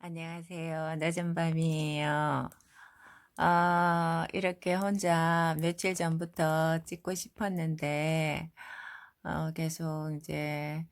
안녕하세요. 늦은 밤이에요. 이렇게 혼자 며칠 전부터 찍고 싶었는데, 계속 이제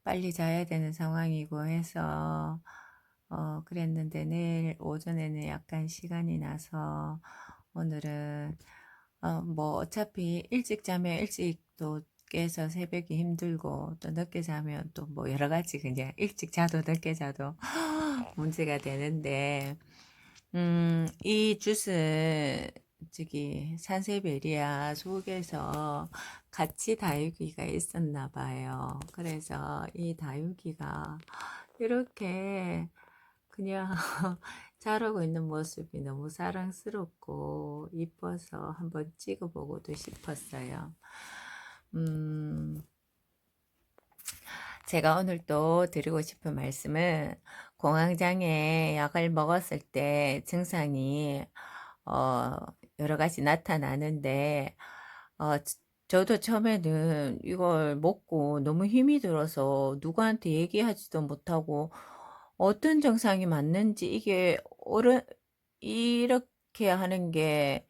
빨리 자야 되는 상황이고 해서, 그랬는데 내일 오전에는 약간 시간이 나서 오늘은, 뭐 어차피 일찍 자면 일찍 또 깨서 새벽이 힘들고 또 늦게 자면 또 뭐 여러 가지 그냥 일찍 자도 늦게 자도 문제가 되는데, 이 주스, 저기, 산세베리아 속에서 같이 다육이가 있었나 봐요. 그래서 이 다육이가 이렇게 그냥 자라고 있는 모습이 너무 사랑스럽고 이뻐서 한번 찍어보고도 싶었어요. 음, 제가 오늘 또 드리고 싶은 말씀은 공황장애 약을 먹었을 때 증상이 어, 여러 가지 나타나는데 저도 처음에는 이걸 먹고 너무 힘이 들어서 누구한테 얘기하지도 못하고 어떤 증상이 맞는지 이게 이렇게 하는 게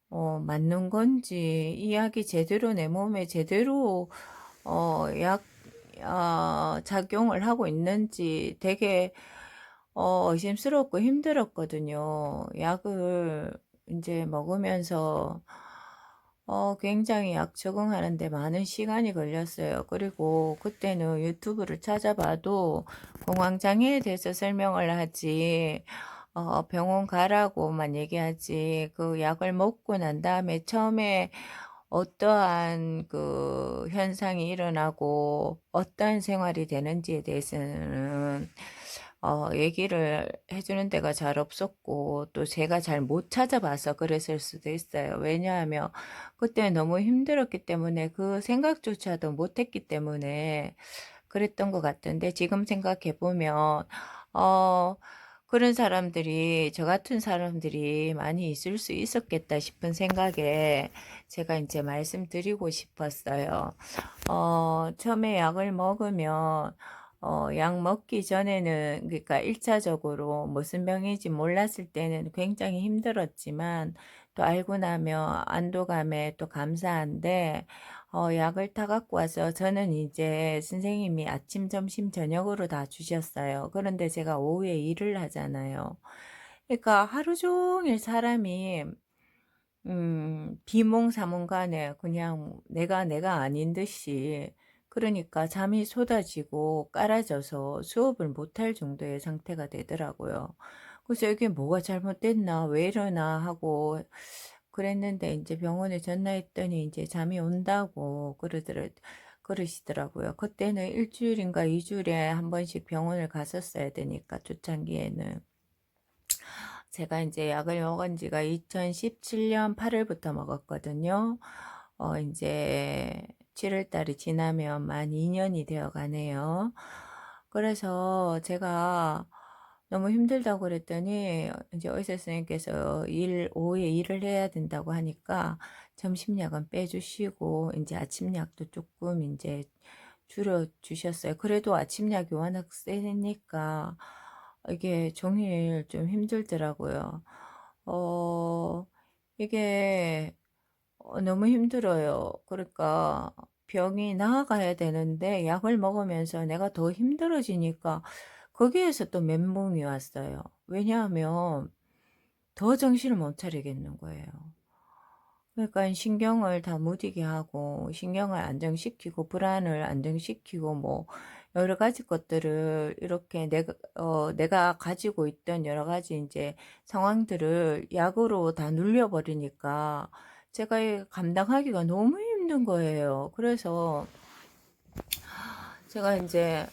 맞는 건지 이야기 제대로 내 몸에 제대로 약 작용을 하고 있는지 되게 의심스럽고 힘들었거든요. 약을 이제 먹으면서 굉장히 약 적응하는 데 많은 시간이 걸렸어요. 그리고 그때는 유튜브를 찾아봐도 공황장애에 대해서 설명을 하지 병원 가라고만 얘기하지 그 약을 먹고 난 다음에 처음에 어떠한 그 현상이 일어나고 어떠한 생활이 되는지에 대해서는 얘기를 해주는 데가 잘 없었고 또 제가 잘 못 찾아봐서 그랬을 수도 있어요. 왜냐하면 그때 너무 힘들었기 때문에 그 생각조차도 못했기 때문에 그랬던 것 같은데 지금 생각해 보면 어 그런 사람들이 저 같은 사람들이 많이 있을 수 있었겠다 싶은 생각에 제가 이제 말씀드리고 싶었어요. 처음에 약을 먹으면 약 먹기 전에는 그러니까 1차적으로 무슨 병인지 몰랐을 때는 굉장히 힘들었지만 또 알고 나면 안도감에 또 감사한데 약을 타 갖고 와서 저는 이제 선생님이 아침, 점심, 저녁으로 다 주셨어요. 그런데 제가 오후에 일을 하잖아요. 그러니까 하루 종일 사람이 비몽사몽간에 그냥 내가 아닌 듯이 그러니까 잠이 쏟아지고 깔아져서 수업을 못할 정도의 상태가 되더라고요. 그래서 이게 뭐가 잘못됐나 왜 이러나 하고 그랬는데 이제 병원에 전화했더니 이제 잠이 온다고 그러시더라고요. 그때는 일주일인가 이주일에 한 번씩 병원을 갔었어야 되니까 초창기에는. 제가 이제 약을 먹은 지가 2017년 8월부터 먹었거든요. 이제 7월 달이 지나면 만 2년이 되어 가네요. 그래서 제가 너무 힘들다고 그랬더니 이제 의사 선생님께서 오후에 일을 해야 된다고 하니까 점심약은 빼주시고 이제 아침약도 조금 이제 줄여 주셨어요. 그래도 아침약이 워낙 세니까 이게 종일 좀 힘들더라고요. 어, 이게 너무 힘들어요. 그러니까 병이 나아가야 되는데 약을 먹으면서 내가 더 힘들어지니까 거기에서 또 멘붕이 왔어요. 왜냐하면 더 정신을 못 차리겠는 거예요. 그러니까 신경을 다 무디게 하고 신경을 안정시키고 불안을 안정시키고 뭐 여러 가지 것들을 이렇게 내가 가지고 있던 여러 가지 이제 상황들을 약으로 다 눌려버리니까 제가 감당하기가 너무 힘든 거예요. 그래서 제가 이제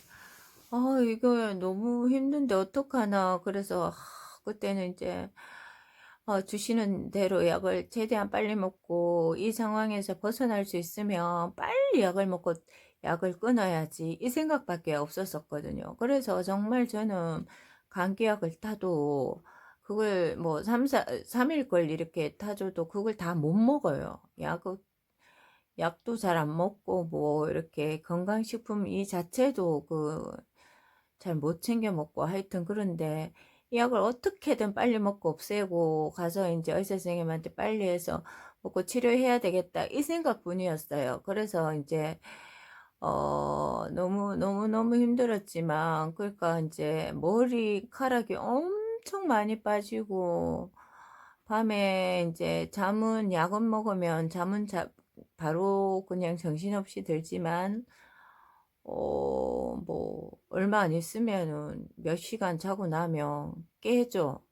이거 너무 힘든데 어떡하나 그래서 그때는 이제 주시는 대로 약을 최대한 빨리 먹고 이 상황에서 벗어날 수 있으면 빨리 약을 먹고 약을 끊어야지 이 생각밖에 없었었거든요. 그래서 정말 저는 감기약을 타도 그걸 뭐 3일 걸 이렇게 타줘도 그걸 다 못 먹어요. 약도 잘 안 먹고 뭐 이렇게 건강식품 이 자체도 잘 못 챙겨 먹고 하여튼 그런데 이 약을 어떻게든 빨리 먹고 없애고 가서 이제 의사 선생님한테 빨리 해서 먹고 치료해야 되겠다 이 생각뿐이었어요. 그래서 이제 너무 힘들었지만 그러니까 이제 머리카락이 엄청 많이 빠지고 밤에 이제 잠은 약은 먹으면 잠은 바로 그냥 정신없이 들지만 뭐 얼마 안 있으면은 몇 시간 자고 나면 깨죠.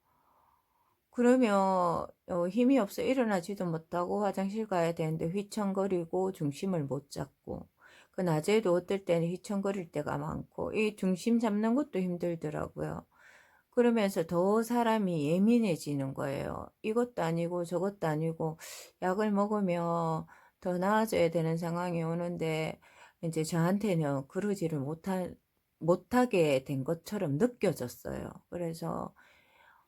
그러면 힘이 없어 일어나지도 못하고 화장실 가야 되는데 휘청거리고 중심을 못 잡고 그 낮에도 어떨 때는 휘청거릴 때가 많고 이 중심 잡는 것도 힘들더라고요. 그러면서 더 사람이 예민해지는 거예요. 이것도 아니고 저것도 아니고 약을 먹으면 더 나아져야 되는 상황이 오는데 이제 저한테는 그러지를 못하게 된 것처럼 느껴졌어요. 그래서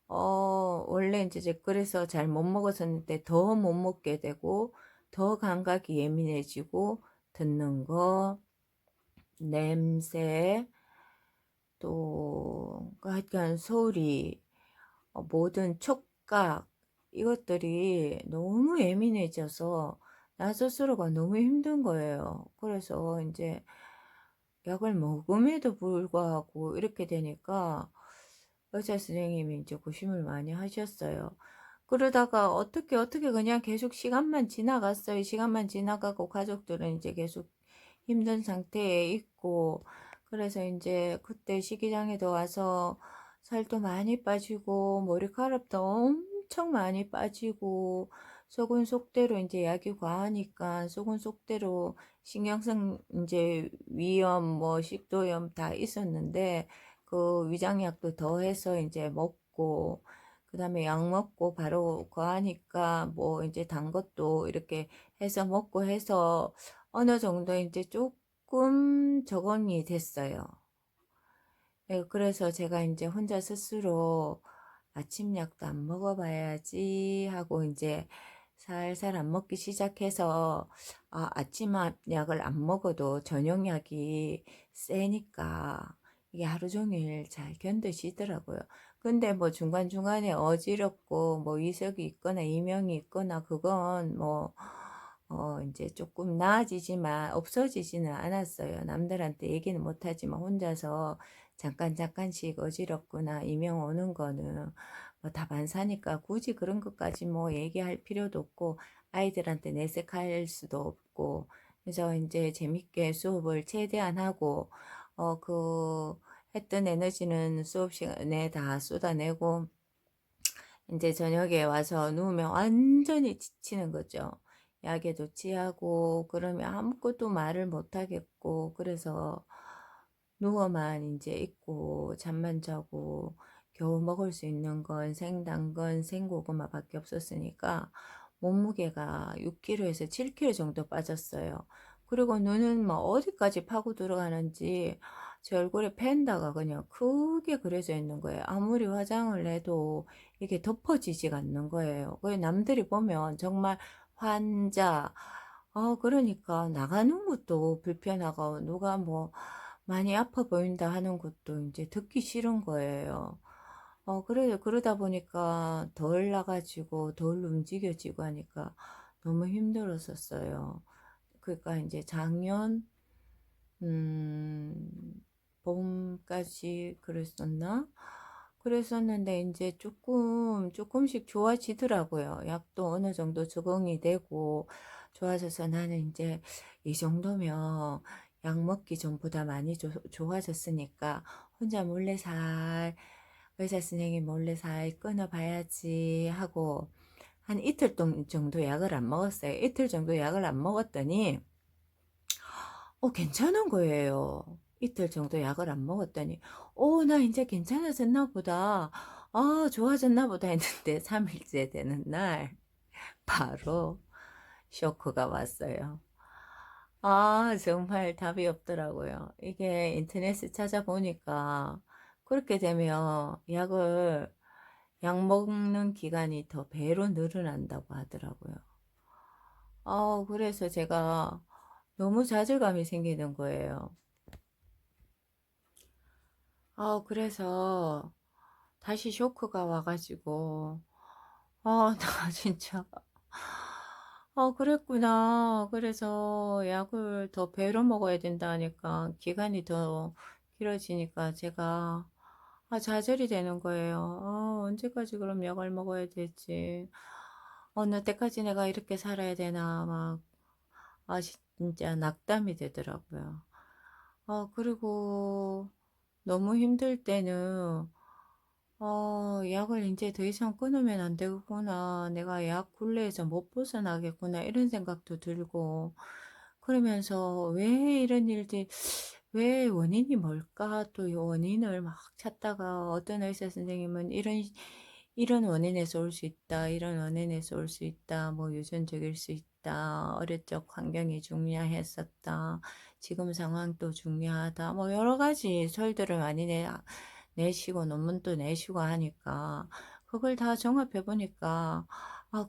원래 이제 그래서 잘 못 먹었었는데 더 못 먹게 되고 더 감각이 예민해지고 듣는 거, 냄새, 또 하여간 소리, 모든 촉각 이것들이 너무 예민해져서 나 스스로가 너무 힘든 거예요. 그래서 이제 약을 먹음에도 불구하고 이렇게 되니까 의사 선생님이 이제 고심을 많이 하셨어요. 그러다가 어떻게 그냥 계속 시간만 지나갔어요. 시간만 지나가고 가족들은 이제 계속 힘든 상태에 있고 그래서 이제 그때 식이장애도 와서 살도 많이 빠지고 머리카락도 엄청 많이 빠지고 속은 속대로 이제 약이 과하니까 속은 속대로 신경성 이제 위염 뭐 식도염 다 있었는데 그 위장약도 더해서 이제 먹고 그다음에 약 먹고 바로 과하니까 뭐 이제 단 것도 이렇게 해서 먹고 해서 어느 정도 이제 조금 적응이 됐어요. 예 그래서 제가 이제 혼자 스스로 '아침 약도 안 먹어 봐야지.' 하고 이제 살살 안 먹기 시작해서 아침 약을 안 먹어도 저녁 약이 세니까 이게 하루 종일 잘 견뎌지더라고요. 근데 뭐 중간중간에 어지럽고 뭐 이석이 있거나 이명이 있거나 그건 뭐 이제 조금 나아지지만 없어지지는 않았어요. 남들한테 얘기는 못 하지만 혼자서 잠깐씩 어지럽거나 이명 오는 거는 뭐 다 반사니까 굳이 그런 것까지 뭐 얘기할 필요도 없고 아이들한테 내색할 수도 없고 그래서 이제 재밌게 수업을 최대한 하고 했던 에너지는 수업 시간에 다 쏟아내고 이제 저녁에 와서 누우면 완전히 지치는 거죠. 약에도 취하고 그러면 아무것도 말을 못 하겠고 그래서 누워만 이제 있고 잠만 자고 겨우 먹을 수 있는 건 생당근, 생고구마밖에 없었으니까 몸무게가 6kg에서 7kg 정도 빠졌어요. 그리고 눈은 뭐 어디까지 파고 들어가는지 제 얼굴에 팬다가 그냥 크게 그려져 있는 거예요. 아무리 화장을 해도 이게 덮어지지가 않는 거예요. 그 남들이 보면 정말 환자 그러니까 나가는 것도 불편하고 누가 뭐 많이 아파 보인다 하는 것도 이제 듣기 싫은 거예요. 그러다 보니까 덜 나가지고 덜 움직여지고 하니까 너무 힘들었었어요. 그러니까 이제 작년 음 봄까지 그랬었나? 그랬었는데 이제 조금씩 좋아지더라고요. 약도 어느 정도 적응이 되고 좋아져서 나는 이제 '이 정도면 약 먹기 전보다 많이 좋아졌으니까 혼자 몰래살 의사 선생님 몰래살 끊어 봐야지.' 하고 한 이틀 정도 약을 안 먹었어요. 이틀 정도 약을 안 먹었더니 괜찮은 거예요. 이틀 정도 약을 안 먹었더니 '나 인제 괜찮아졌나 보다. 좋아졌나 보다.' 했는데 3 일째 되는 날 바로 쇼크가 왔어요. 정말 답이 없더라고요. 이게 인터넷에 찾아보니까 그렇게 되면 약 먹는 기간이 더 배로 늘어난다고 하더라고요. 그래서 제가 너무 좌절감이 생기는 거예요. 그래서 다시 쇼크가 와 가지고 나 진짜 그랬구나. 그래서 약을 더 배로 먹어야 된다니까 기간이 더 길어지니까 제가 좌절이 되는 거예요. 언제까지 그럼 약을 먹어야 되지? 어느 때까지 내가 이렇게 살아야 되나 막 진짜 낙담이 되더라고요. 그리고 너무 힘들 때는 약을 이제 더 이상 끊으면 안 되겠구나. 내가 약 굴레에서 못 벗어나겠구나. 이런 생각도 들고, 그러면서 왜 이런 일들이, 왜 원인이 뭘까? 또 이 원인을 막 찾다가 어떤 의사 선생님은 이런 원인에서 올 수 있다. 이런 원인에서 올 수 있다. 뭐 유전적일 수 있다. 어릴 적 환경이 중요했었다. 지금 상황도 중요하다. 뭐 여러 가지 설들을 많이 내시고 논문도 내시고 하니까 그걸 다 종합해 보니까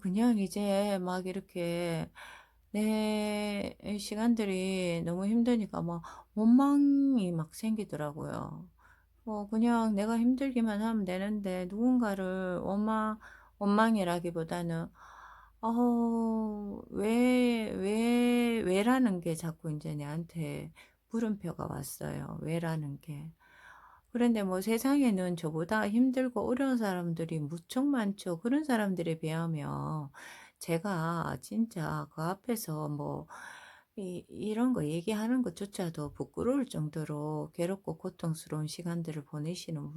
그냥 이제 막 이렇게 내 시간들이 너무 힘드니까 막 원망이 막 생기더라고요. 그냥 내가 힘들기만 하면 되는데 누군가를 원망이라기보다는 왜라는 게 자꾸 이제 내한테 물음표가 왔어요. 왜라는 게. 그런데 뭐 세상에는 저보다 힘들고 어려운 사람들이 무척 많죠. 그런 사람들에 비하면 제가 진짜 그 앞에서 뭐 이런 거 얘기하는 것조차도 부끄러울 정도로 괴롭고 고통스러운 시간들을 보내시는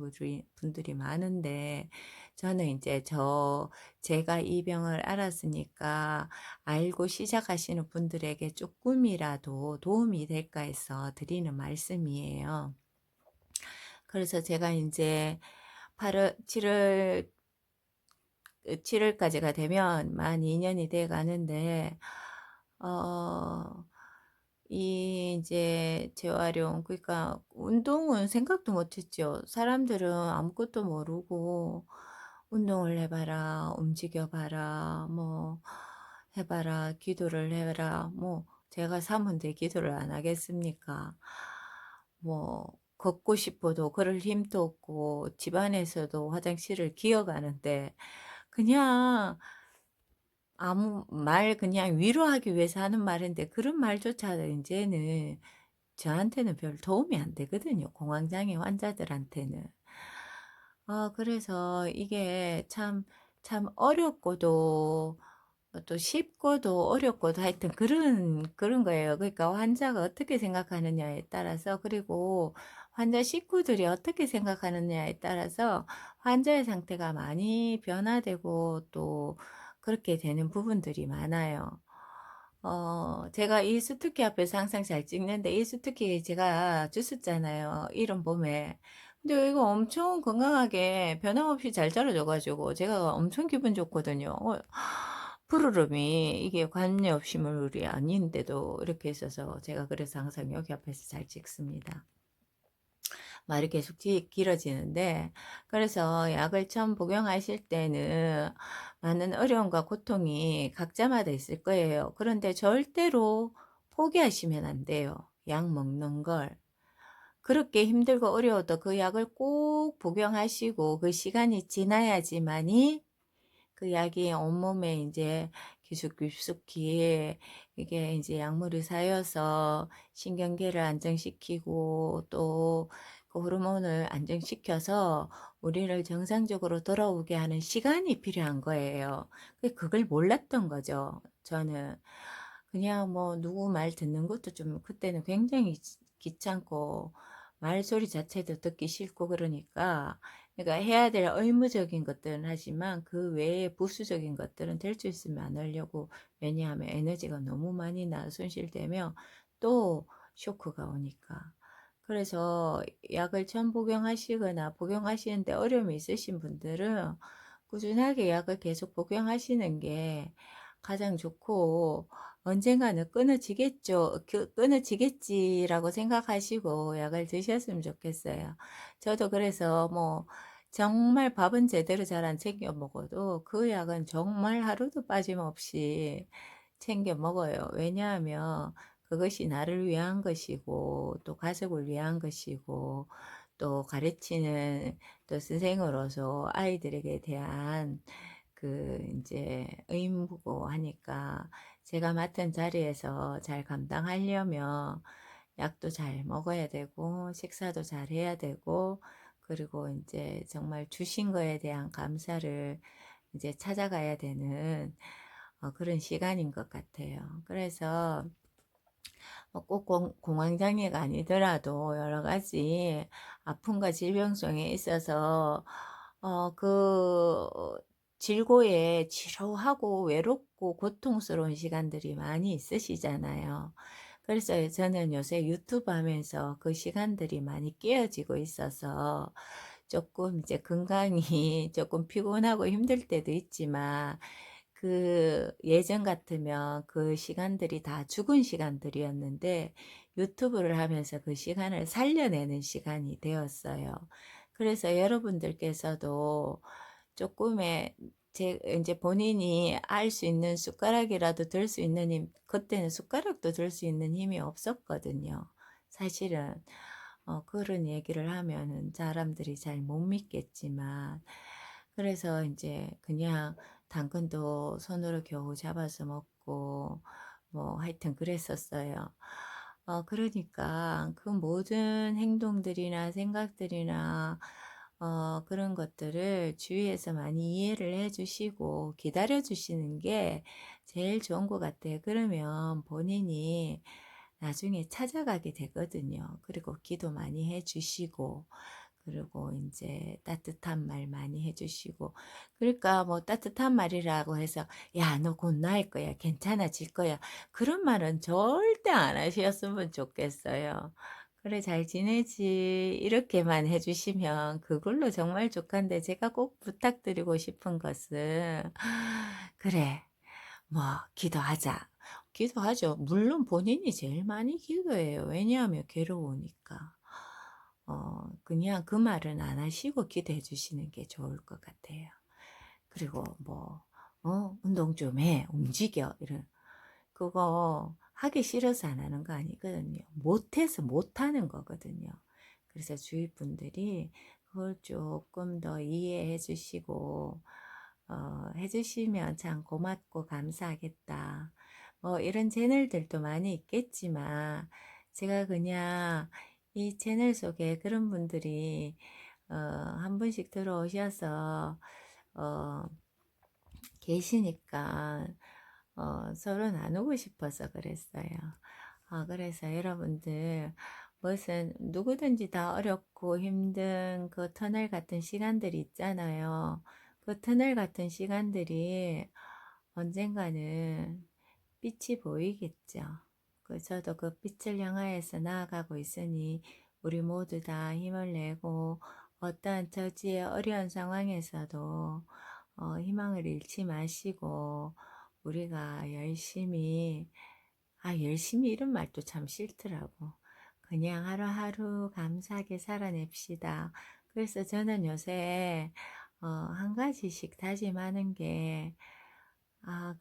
분들이 많은데 저는 이제 제가 이 병을 알았으니까 알고 시작하시는 분들에게 조금이라도 도움이 될까 해서 드리는 말씀이에요. 그래서 제가 이제 8월 7월까지가 되면 만 2 년이 돼 가는데 어 이 이제 재활용, 그러니까 운동은 생각도 못 했죠. 사람들은 아무것도 모르고 "운동을 해 봐라. 움직여 봐라. 뭐 해 봐라. 기도를 해라." 뭐 제가 사문데 기도를 안 하겠습니까? 뭐 걷고 싶어도 걸을 힘도 없고 집안에서도 화장실을 기어가는데 그냥 아무 말 그냥 위로하기 위해서 하는 말인데 그런 말조차 인제는 저한테는 별 도움이 안 되거든요, 공황장애 환자들한테는. 그래서 이게 참 어렵고도 또 쉽고도 어렵고도 하여튼 그런 거예요. 그러니까 환자가 어떻게 생각하느냐에 따라서, 그리고 환자 식구들이 어떻게 생각하느냐에 따라서 환자의 상태가 많이 변화되고 또 그렇게 되는 부분들이 많아요. 제가 이 수트키 앞에서 항상 잘 찍는데 이 수트키 제가 주웠잖아요, 이른 봄에. 근데 이거 엄청 건강하게 변함없이 잘 자라줘 가지고 제가 엄청 기분 좋거든요. 푸르름이 이게 관엽식물이 아닌데도 이렇게 있어서 제가 그래서 항상 여기 앞에서 잘 찍습니다. 말이 계속 길어지는데, 그래서 약을 처음 복용하실 때는 많은 어려움과 고통이 각자마다 있을 거예요. 그런데 절대로 포기하시면 안 돼요. 약 먹는 걸. 그렇게 힘들고 어려워도 그 약을 꼭 복용하시고 그 시간이 지나야지만이 그 약이 온몸에 이제 깊숙이 이게 이제 약물이 쌓여서 신경계를 안정시키고 또 그 호르몬을 안정시켜서 우리를 정상적으로 돌아오게 하는 시간이 필요한 거예요. 그걸 몰랐던 거죠, 저는. 그냥 뭐 누구 말 듣는 것도 좀 그때는 굉장히 귀찮고 말소리 자체도 듣기 싫고 그러니까 해야 될 의무적인 것들은 하지만 그 외에 부수적인 것들은 될 수 있으면 안 하려고. 왜냐하면 에너지가 너무 많이 손실되면 또 쇼크가 오니까. 그래서 약을 처음 복용하시거나 복용하시는데 어려움이 있으신 분들은 꾸준하게 약을 계속 복용하시는 게 가장 좋고, 언젠가는 끊어지겠죠. 끊어지겠지라고 생각하시고 약을 드셨으면 좋겠어요. 저도 그래서 뭐 정말 밥은 제대로 잘 안 챙겨 먹어도 그 약은 정말 하루도 빠짐없이 챙겨 먹어요. 왜냐하면 그것이 나를 위한 것이고 또 가족을 위한 것이고 또 가르치는 또 선생으로서 아이들에게 대한 그 이제 의무고 하니까 제가 맡은 자리에서 잘 감당하려면 약도 잘 먹어야 되고 식사도 잘 해야 되고 그리고 이제 정말 주신 거에 대한 감사를 이제 찾아가야 되는 그런 시간인 것 같아요. 그래서 꼭 공황장애가 아니더라도 여러 가지 아픔과 질병성에 있어서 그 질고에 지루하고 외롭고 고통스러운 시간들이 많이 있으시잖아요. 그래서 저는 요새 유튜브 하면서 그 시간들이 많이 깨어지고 있어서 조금 이제 건강이 조금 피곤하고 힘들 때도 있지만 그 예전 같으면 그 시간들이 다 죽은 시간들이었는데 유튜브를 하면서 그 시간을 살려내는 시간이 되었어요. 그래서 여러분들께서도 쪼끔의 제 인제 본인이 알 수 있는 숟가락이라도 들 수 있는 힘, 그때는 숟가락도 들 수 있는 힘이 없었거든요. 사실은 그런 얘기를 하면은 사람들이 잘 못 믿겠지만 그래서 인제 그냥 당근도 손으로 겨우 잡아서 먹고 뭐 하여튼 그랬었어요. 그러니까 그 모든 행동들이나 생각들이나 그런 것들을 주위에서 많이 이해를 해 주시고 기다려 주시는 게 제일 좋은 것 같아요. 그러면 본인이 나중에 찾아가게 되거든요. 그리고 기도 많이 해 주시고 그리고 이제 따뜻한 말 많이 해 주시고 그러니까 뭐 따뜻한 말이라고 해서 "야 너 곧 나을 거야. 괜찮아질 거야." 그런 말은 절대 안 하셨으면 좋겠어요. "그래 잘 지내지." 이렇게만 해 주시면 그걸로 정말 족한데 제가 꼭 부탁드리고 싶은 것은 "그래 뭐 기도하자." 기도하죠. 물론 본인이 제일 많이 기도해요. 왜냐하면 괴로우니까. 그냥 그 말은 안 하시고 기도해 주시는 게 좋을 것 같아요. 그리고 뭐 "운동 좀 해. 움직여." 이런 그거 하기 싫어서 안 하는 거 아니거든요. 못해서 못하는 거거든요. 그래서 주위 분들이 그걸 조금 더 이해해 주시고 해 주시면 참 고맙고 감사하겠다. 뭐 이런 채널들도 많이 있겠지만 제가 그냥 이 채널 속에 그런 분들이 한 분씩 들어오셔서 어 계시니까 서로 나누고 싶어서 그랬어요. 그래서 여러분들 무슨 누구든지 다 어렵고 힘든 그 터널 같은 시간들이 있잖아요. 그 터널 같은 시간들이 언젠가는 빛이 보이겠죠. 저도 그 빛을 향하여서 나아가고 있으니 우리 모두 다 힘을 내고 어떠한 처지의 어려운 상황에서도 희망을 잃지 마시고 우리가 열심히 열심히 이런 말도 참 싫더라고. 그냥 하루하루 감사하게 살아냅시다. 그래서 저는 요새 한 가지씩 다짐하는 게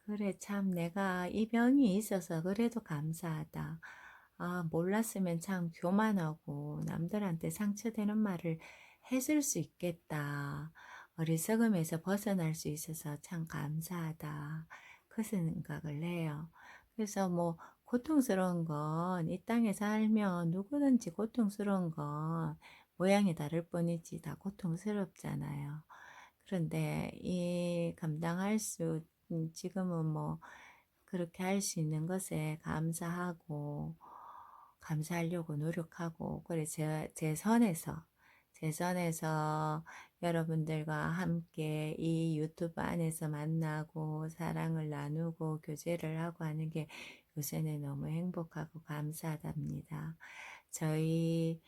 그래 참 내가 이 병이 있어서 그래도 감사하다. 몰랐으면 참 교만하고 남들한테 상처되는 말을 했을 수 있겠다. 어리석음에서 벗어날 수 있어서 참 감사하다. 그 생각을 해요. 그래서 뭐 고통스러운 건 이 땅에 살면 누구든지 고통스러운 건 모양이 다를 뿐이지 다 고통스럽잖아요. 그런데 이 감당할 수 지금은 뭐 그렇게 할 수 있는 것에 감사하고 감사하려고 노력하고 그래 제 선에서 여러분들과 함께 이 유튜브 안에서 만나고 사랑을 나누고 교제를 하고 하는 게 요새는 너무 행복하고 감사하답니다. 저희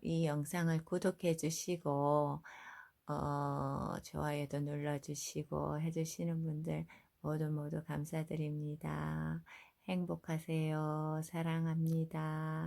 이 영상을 구독해 주시고 좋아요도 눌러 주시고 해 주시는 분들 모두 모두 감사드립니다. 행복하세요. 사랑합니다.